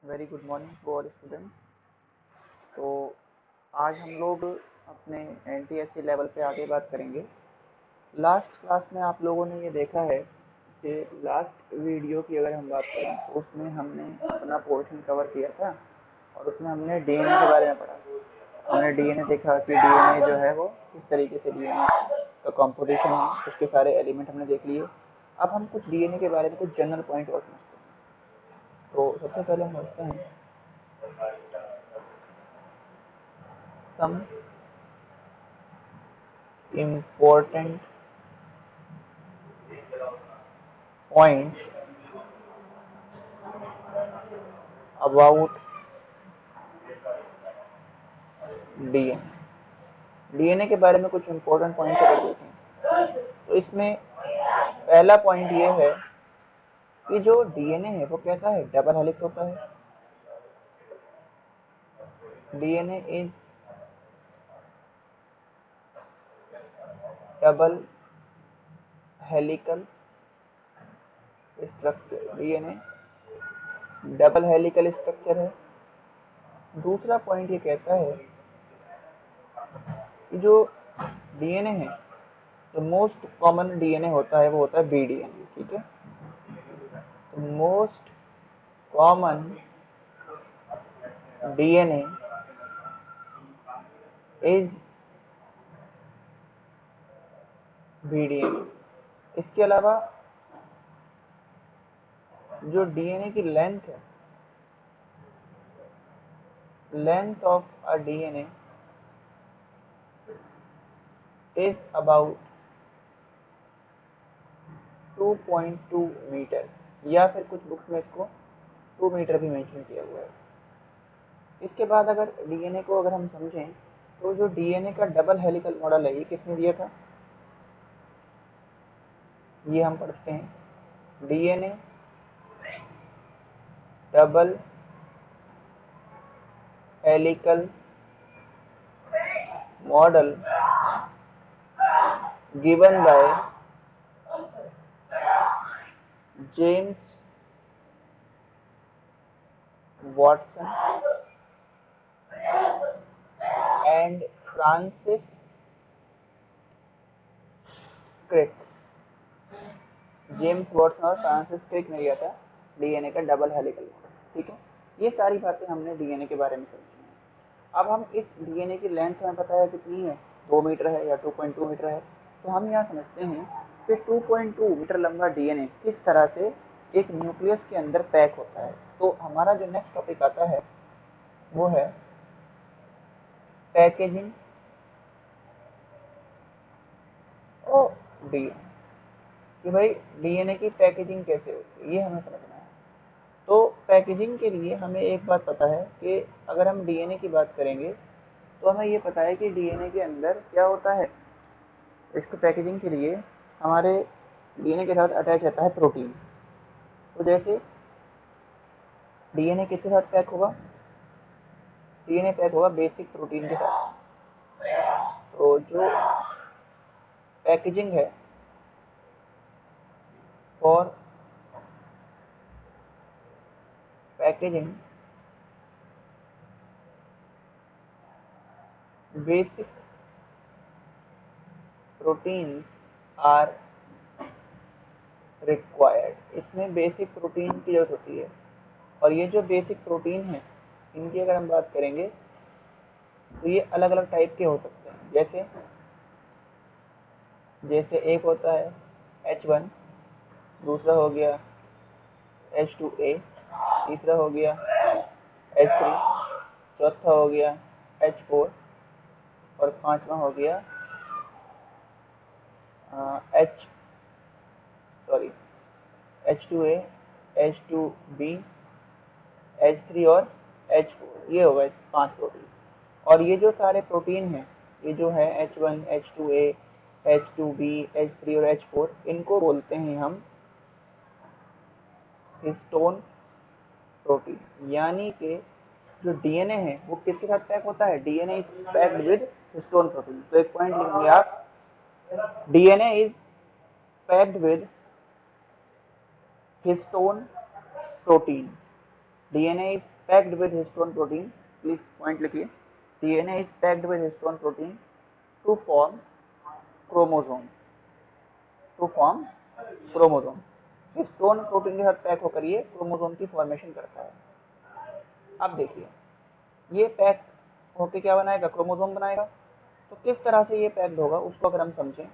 Very good morning to all students. तो आज हम लोग अपने एनटीएससी लेवल पे आगे बात करेंगे। लास्ट क्लास में आप लोगों ने ये देखा है कि लास्ट वीडियो की अगर हम बात करें तो उसमें हमने अपना पोर्शन कवर किया था और उसमें हमने डीएनए के बारे में पढ़ा। हमने डीएनए देखा कि डीएनए जो है वो किस तरीके से डीएनए का कॉम्पोजिशन है, उसके सारे एलिमेंट हमने देख लिए। अब हम कुछ डीएनए के बारे में कुछ जनरल पॉइंट और समझते हैं। तो सबसे पहले हम समझते हैं some important points about DNA. DNA के बारे में कुछ इंपॉर्टेंट पॉइंट्स अगर देखें तो इसमें पहला पॉइंट ये है कि जो डीएनए है वो कैसा है, डबल हेलिक्स होता है। DNA is double helical structure. DNA double helical structure है। दूसरा पॉइंट ये कहता है कि जो डीएनए है, जो मोस्ट कॉमन डीएनए होता है वो होता है बीडीएनए। ठीक है, तो most common DNA is B DNA. इसके अलावा जो डीएनए की लेंथ है, length of a DNA is about 2.2 metre, या फिर कुछ बुक्स में इसको 2 मीटर भी मेंशन किया हुआ है। इसके बाद अगर डीएनए को अगर हम समझें तो जो डीएनए का डबल हेलिकल मॉडल है ये किसने दिया था, ये हम पढ़ते हैं। DNA double helical model given by James Watson and Francis Crick. James Watson और फ्रांसिस क्रिक ने दिया था डीएनए का डबल हेलिकल मॉडल। ठीक है, ये सारी बातें हमने डीएनए के बारे में समझी हैं। अब हम इस डीएनए की लेंथ हमें पता है कितनी है, 2 मीटर है या 2.2 मीटर है। तो हम यहाँ समझते हैं कि 2.2 मीटर लंबा डीएनए किस तरह से एक न्यूक्लियस के अंदर पैक होता है। तो हमारा जो नेक्स्ट टॉपिक आता है वो है पैकेजिंग और डीएनए, कि भाई डीएनए की पैकेजिंग कैसे होती है ये हमें समझना है। तो पैकेजिंग के लिए हमें एक बात पता है कि अगर हम डीएनए की बात करेंगे तो हमें ये पता है कि डीएनए के अंदर क्या होता है। इसको पैकेजिंग के लिए हमारे डीएनए के साथ अटैच रहता है प्रोटीन। तो जैसे डीएनए किसके साथ पैक होगा, डीएनए पैक होगा बेसिक प्रोटीन के साथ। तो जो पैकेजिंग है for packaging basic proteins are required. इसमें बेसिक प्रोटीन की जरूरत होती है। और ये जो बेसिक प्रोटीन है इनकी अगर हम बात करेंगे तो ये अलग अलग टाइप के हो सकते हैं। जैसे एक होता है H1, दूसरा हो गया H2A, तीसरा हो गया H3, चौथा हो गया H4 और पांचवा हो गया H2A, H2B, H3 और H4। ये होगा 5 प्रोटीन। और ये जो सारे प्रोटीन हैं, ये जो है H1, H2A, H2B, H3 और H4, इनको बोलते हैं हम हिस्टोन प्रोटीन। यानी कि जो डीएनए है वो किसके साथ पैक होता है, DNA is packed with histone protein. तो एक पॉइंट लिखेंगे आप, DNA is packed with histone protein. DNA is packed with histone protein, please point लिखिए, DNA is packed with histone protein to form chromosome, to form chromosome. Histone protein के साथ pack होकर ये chromosome की formation करता है। अब देखिए, ये पैक होके क्या बनाएगा, क्रोमोसोम बनाएगा। तो किस तरह से ये पैक्ड होगा उसको अगर हम समझें,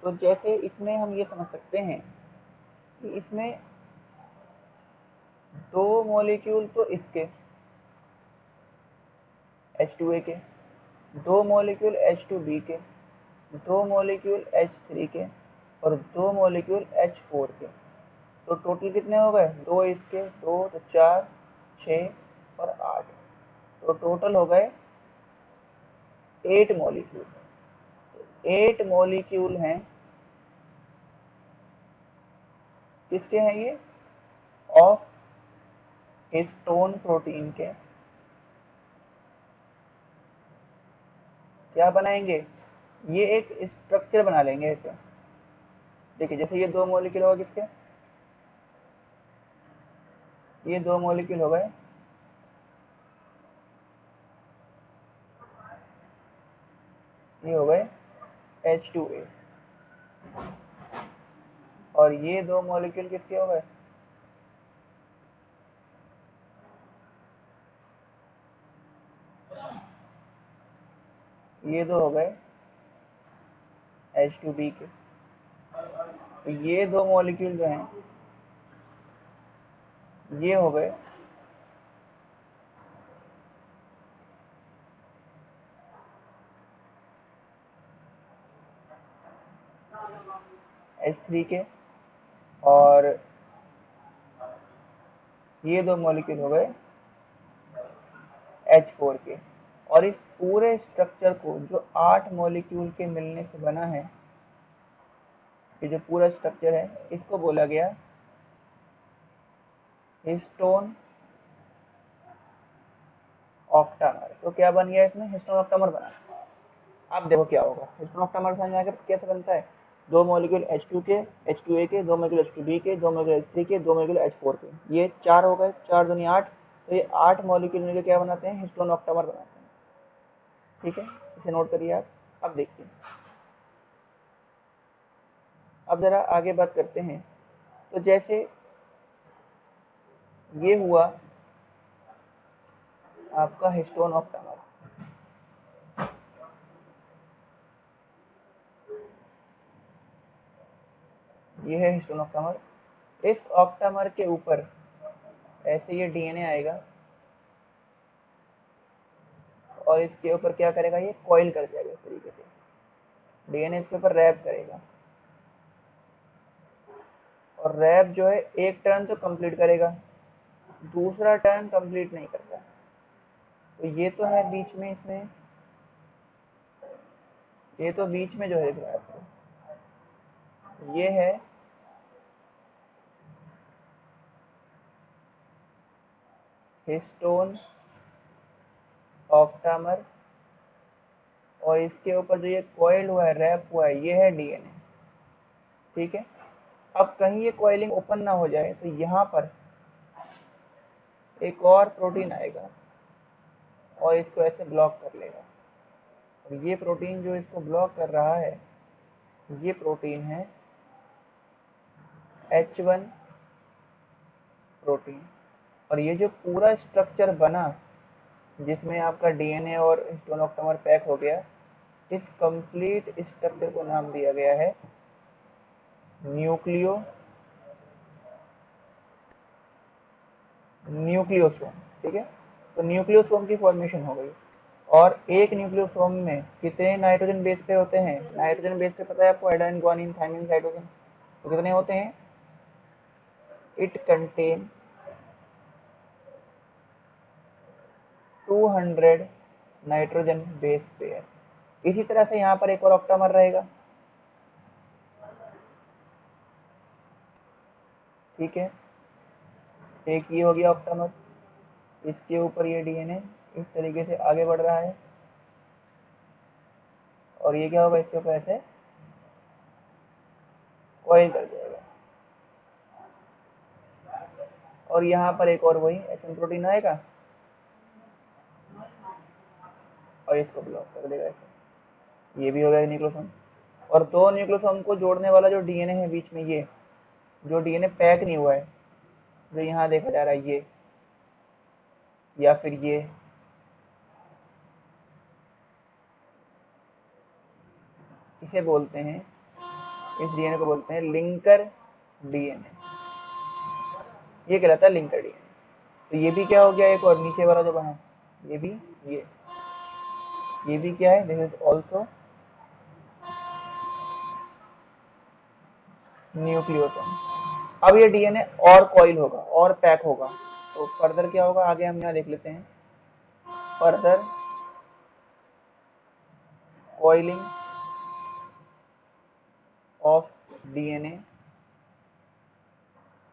तो जैसे इसमें हम ये समझ सकते हैं कि इसमें दो मॉलिक्यूल तो इसके H2A के, दो मॉलिक्यूल H2B के, दो मॉलिक्यूल H3 के और दो मॉलिक्यूल H4 के। तो टोटल कितने हो गए, दो इसके, दो तो 4, 6 और 8। तो टोटल हो गए 8 मॉलिक्यूल। 8 मॉलिक्यूल हैं, किसके हैं ये, ऑफ हिस्टोन प्रोटीन के। क्या बनाएंगे, ये एक स्ट्रक्चर बना लेंगे ऐसे। देखिए जैसे ये दो मॉलिक्यूल हो गए किसके, ये दो मॉलिक्यूल हो गए, ये हो गए H2A, और ये दो मॉलिक्यूल किसके हो गए, ये दो हो गए H2B के। तो ये दो मॉलिक्यूल जो हैं ये हो गए H3 के, और ये दो मॉलिक्यूल हो गए H4 के। और इस पूरे स्ट्रक्चर को जो 8 मॉलिक्यूल के मिलने से बना है, ये जो पूरा स्ट्रक्चर है इसको बोला गया हिस्टोन ऑक्टामर। तो क्या बन गया, इसमें हिस्टोन ऑक्टामर बना। अब देखो क्या होगा, हिस्टोन ऑक्टामर समझ में आ गया कैसे बनता है। दो मॉलिक्यूल H2 के, H2A के, दो मॉलिक्यूल H2B के, दो मॉलिक्यूल H3 के, दो मॉलिक्यूल H4 के, ये 4 हो गए, 4 दूनी 8। तो ये 8 मॉलिक्यूल मिलकर क्या बनाते हैं, हिस्टोन ऑक्टामर बनाते हैं। ठीक है, इसे नोट करिए आप। अब देखिए, अब जरा आगे बात करते हैं। तो जैसे ये हुआ आपका हिस्टोन ऑक्टामर, ये है हिस्टोन ऑक्टामर। इस ऑक्टामर के ऊपर ऐसे ये डीएनए आएगा और इसके ऊपर क्या करेगा, ये कॉइल कर जाएगा इस तरीके से, डीएनए इसके ऊपर रैप करेगा। और रैप जो है एक टर्न तो कंप्लीट करेगा, दूसरा टर्न कंप्लीट नहीं करता। तो ये तो है बीच में, इसमें ये तो बीच में जो है दिख रहा है आपको, ये है हिस्टोन ऑक्टामर, और इसके ऊपर जो ये कॉइल हुआ है, रैप हुआ है, ये है डीएनए। ठीक है, अब कहीं ये कॉइलिंग ओपन ना हो जाए तो यहाँ पर एक और प्रोटीन आएगा और इसको ऐसे ब्लॉक कर लेगा। और ये प्रोटीन जो इसको ब्लॉक कर रहा है, ये प्रोटीन है H1 प्रोटीन। और ये जो पूरा स्ट्रक्चर बना जिसमें आपका डीएनए और हिस्टोन ऑक्टामर पैक हो गया, इस कंप्लीट स्ट्रक्चर को नाम दिया गया है न्यूक्लियो न्यूक्लियोसोम। ठीक है, तो न्यूक्लियोसोम की फॉर्मेशन हो गई। और एक न्यूक्लियोसोम में कितने नाइट्रोजन बेस पे होते हैं, नाइट्रोजन बेस पे पता है आपको, एडेनिन, गुआनिन, थाइमिन, साइटोसिन। तो कितने होते हैं, it contain 200 nitrogen base pair. इसी तरह से यहाँ पर एक और ऑक्टामर रहेगा। ठीक है, एक ये हो गया ऑक्टामर, इसके ऊपर ये डीएनए इस तरीके से आगे बढ़ रहा है, और ये क्या होगा, इसके ऊपर ऐसे कॉइल कर जाएगा। और यहाँ पर एक और वही H1 प्रोटीन आएगा, और इसको ब्लॉक कर देगा ऐसे। ये भी हो गया न्यूक्लियोसोम। और दो न्यूक्लियोसोम को जोड़ने वाला जो डीएनए है बीच में, ये जो डीएनए पैक नहीं हुआ है, जो यहाँ देखा जा रहा है ये, या फिर ये, इसे बोलते हैं, इस डीएनए को बोलते हैं लिंकर डीएनए। ये कहलाता है लिंकर डीएनए। तो ये भी क्या हो गया, एक और नीचे वाला जो बना, ये भी, ये भी क्या है, दिस इज ऑल्सो न्यूक्लियोसोम। अब ये डीएनए और कॉइल होगा और पैक होगा, तो फर्दर क्या होगा आगे हम यहाँ देख लेते हैं। Further coiling of DNA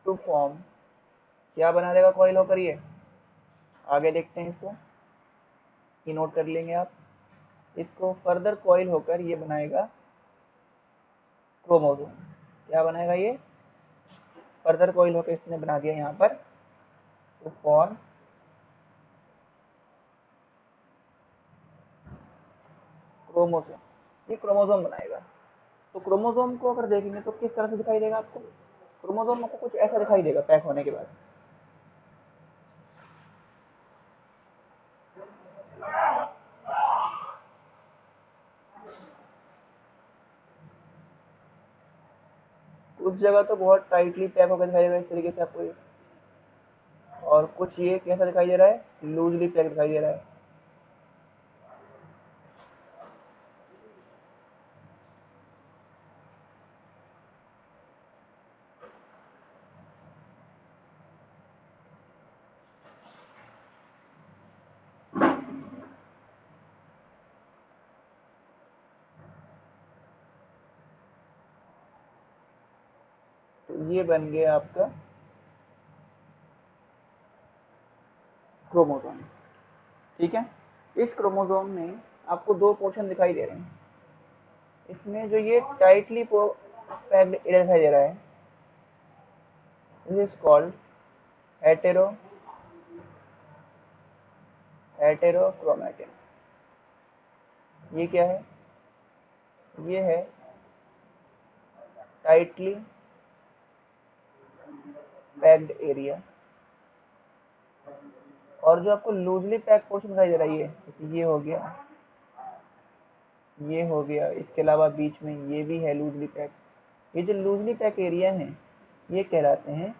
to form, क्या बना देगा कॉइल होकर ये, आगे देखते हैं इसको, ये नोट कर लेंगे आप। इसको फर्दर कॉइल होकर ये बनाएगा क्रोमोसोम। क्या बनाएगा ये, फर्दर कॉइल होकर इसने बना दिया यहाँ पर टू फॉर्म क्रोमोसोम। ये क्रोमोसोम बनाएगा। तो क्रोमोसोम को अगर देखेंगे तो किस तरह से दिखाई देगा आपको, क्रोमोसोम आपको कुछ ऐसा दिखाई देगा पैक होने के बाद। कुछ जगह तो बहुत टाइटली पैक होकर दिखाई देगा इस तरीके से आपको ये, और कुछ ये कैसा दिखाई दे रहा है, लूजली पैक दिखाई दे रहा है। तो ये बन गया आपका क्रोमोसोम। ठीक है, इस क्रोमोसोम में आपको दो पोर्शन दिखाई दे रहे हैं। इसमें जो ये टाइटली पैक्ड एरिया दिखाई दे रहा है, this is called hetero heterochromatin. ये क्या है, ये है टाइटली पैक्ड एरिया। और जो आपको लूजली पैक पोर्शन दिखाई दे रहा है, ये हो गया, ये हो गया, इसके अलावा बीच में ये भी है लूजली पैक। ये जो लूजली पैक एरिया है ये कहलाते हैं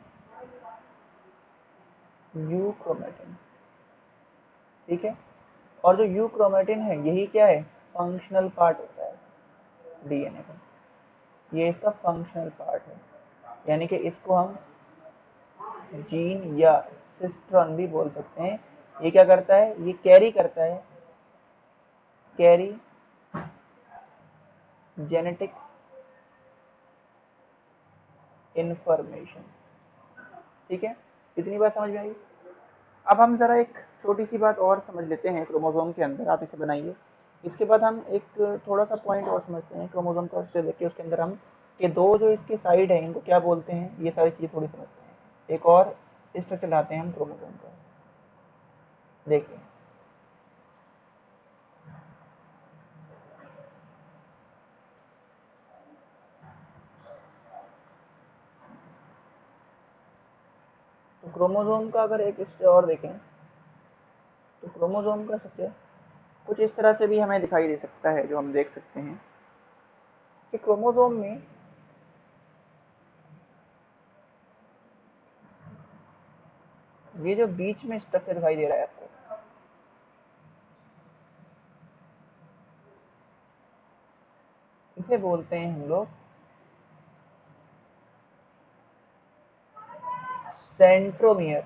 यूक्रोमेटिन। ठीक है, और जो यूक्रोमेटिन है यही क्या है, फंक्शनल पार्ट होता है डीएनए का। ये इसका फंक्शनल पार्ट है, यानी कि इसको हम जीन या सिस्ट्रॉन भी बोल सकते हैं। ये क्या करता है, ये कैरी करता है, कैरी जेनेटिक इंफॉर्मेशन। ठीक है, इतनी बात समझ में आई। अब हम जरा एक छोटी सी बात और समझ लेते हैं क्रोमोसोम के अंदर, आप इसे बनाइए। इसके बाद हम एक थोड़ा सा पॉइंट और समझते हैं क्रोमोसोम को से लेके उसके अंदर हम कि दो जो इसके साइड है इनको क्या बोलते हैं, ये सारी चीजें थोड़ी समझते हैं। एक और स्ट्रक्चर लाते हैं हम क्रोमोसोम का, देखिए। तो क्रोमोसोम का अगर एक स्ट्रक्चर और देखें तो क्रोमोसोम का स्ट्रक्चर कुछ इस तरह से भी हमें दिखाई दे सकता है, जो हम देख सकते हैं कि क्रोमोसोम में ये जो बीच में स्ट्रक्चर दिखाई दे रहा है आपको, इसे बोलते हैं हम लोग सेंट्रोमियर।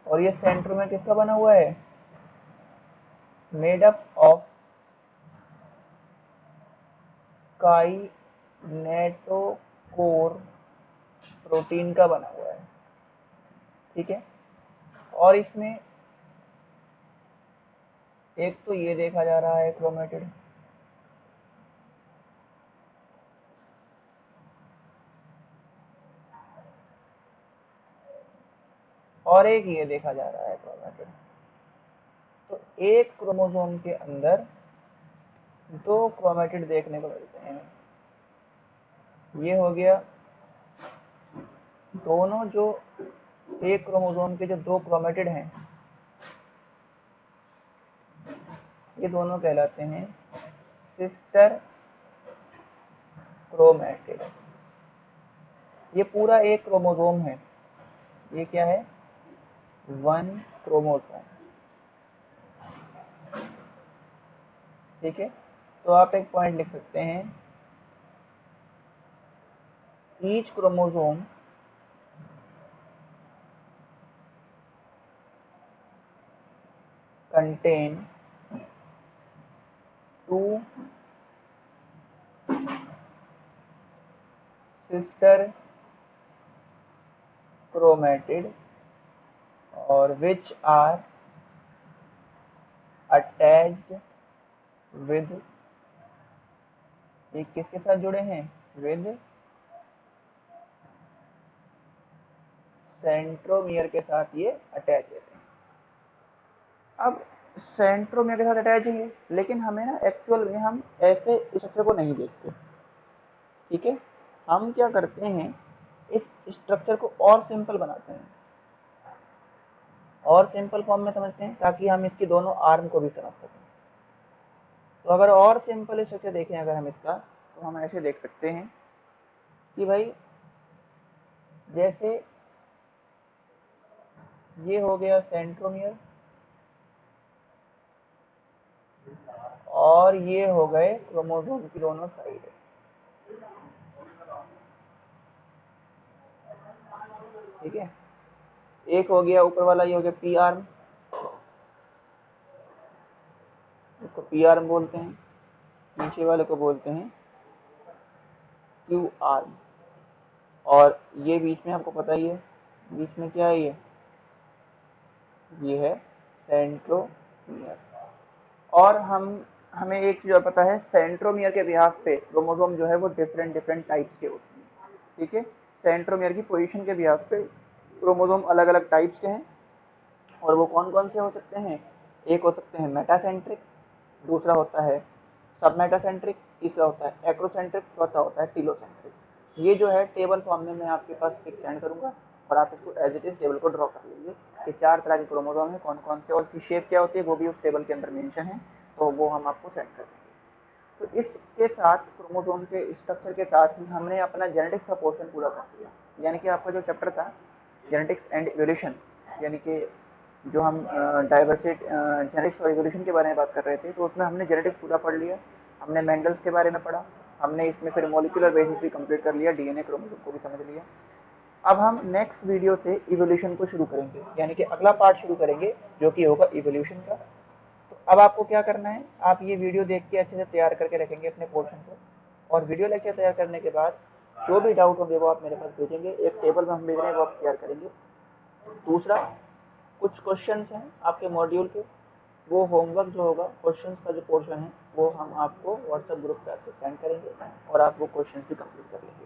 और ये सेंट्रोमियर किसका बना हुआ है, made up of kinetochore protein का बना हुआ है। ठीक है, और इसमें एक तो ये देखा जा रहा है क्रोमेटिड, और एक ये देखा जा रहा है क्रोमेटिड। तो एक क्रोमोसोम के अंदर 2 क्रोमेटिड देखने को मिलते हैं। ये हो गया दोनों जो एक क्रोमोसोम के जो 2 क्रोमेटिड हैं, ये दोनों कहलाते हैं सिस्टर क्रोमेटिड। ये पूरा एक क्रोमोसोम है, ये क्या है, 1 क्रोमोसोम। ठीक है, तो आप एक पॉइंट लिख सकते हैं, each chromosome contain 2 sister chromatid और which are attached with, ये किसके साथ जुड़े हैं, with सेंट्रोमियर के साथ ये अटैच रहते हैं। अब सेंट्रोमियर के साथ अटैच है, लेकिन हमें ना एक्चुअल में हम ऐसे स्ट्रक्चर को नहीं देखते। ठीक है, हम क्या करते हैं, इस स्ट्रक्चर को और सिंपल बनाते हैं, और सिंपल फॉर्म में समझते हैं, ताकि हम इसकी दोनों आर्म को भी समझ सकें। तो अगर और सिंपल स्ट्रक्चर देखें अगर हम इसका, तो हम ऐसे देख सकते हैं कि भाई जैसे ये हो गया सेंट्रोमियर और ये हो गए क्रोमोसोम की दोनों साइड। ठीक है, एक हो गया ऊपर वाला, ये हो गया पी आर्म, इसको पी आर्म बोलते हैं, नीचे वाले को बोलते हैं क्यू आर्म, और ये बीच में आपको पता ही है, बीच में क्या है, ये है सेंट्रोमियर। और हमें एक चीज और पता है, सेंट्रोमियर के बिहाफ पे क्रोमोसोम जो है वो डिफरेंट डिफरेंट टाइप्स के होते हैं। ठीक है, सेंट्रोमियर की पोजीशन के बिहाफ पे क्रोमोसोम अलग अलग टाइप्स के हैं, और वो कौन कौन से हो सकते हैं, एक हो सकते हैं मेटासेंट्रिक, दूसरा होता है सब मेटासेंट्रिक, तीसरा होता है एक्रोसेंट्रिक, चौथा होता है टीलोसेंट्रिक। ये जो है टेबल फॉर्म में मैं आपके पास पिक सेंड करूंगा, और आप इसको एज इट इज टेबल को ड्रॉ कर लीजिए कि 4 तरह के क्रोमोसोम है, कौन कौन से और उसकी शेप क्या होती है वो भी उस टेबल के अंदर मेंशन है, तो वो हम आपको सेंड कर देंगे। तो इसके साथ क्रोमोसोम के स्ट्रक्चर के साथ ही हमने अपना जेनेटिक्स का पोर्शन पूरा कर दिया। यानी कि आपका जो चैप्टर था जेनेटिक्स एंड इवोल्यूशन, यानी कि जो हम डाइवर्सिटी जेनेटिक्स और इवोल्यूशन के बारे में बात कर रहे थे, तो उसमें हमने जेनेटिक्स पूरा पढ़ लिया, हमने मेंडल्स के बारे में पढ़ा, हमने इसमें फिर मॉलिक्यूलर बेसिस भी कंप्लीट कर लिया, डीएनए क्रोमोसोम को भी समझ लिया। अब हम नेक्स्ट वीडियो से इवोल्यूशन को शुरू करेंगे, यानी कि अगला पार्ट शुरू करेंगे जो कि होगा इवोल्यूशन का। तो अब आपको क्या करना है, आप ये वीडियो देख के अच्छे से तैयार करके रखेंगे अपने पोर्शन को, और वीडियो लेक्चर तैयार करने के बाद जो भी डाउट होंगे वो आप मेरे पास भेजेंगे, एक टेबल में हम भेज रहे हैं वो आप तैयार करेंगे। दूसरा, कुछ क्वेश्चंस हैं आपके मॉड्यूल के, वो होमवर्क जो होगा क्वेश्चंस का जो पोर्शन है वो हम आपको व्हाट्सएप ग्रुप पे आपको सेंड करेंगे, और आप वो क्वेश्चंस भी कंप्लीट कर लेंगे।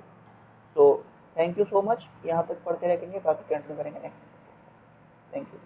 तो थैंक यू सो मच, यहाँ तक पढ़ते रहेंगे, बाकी कंटिन्यू करेंगे नेक्स्ट। Thank you.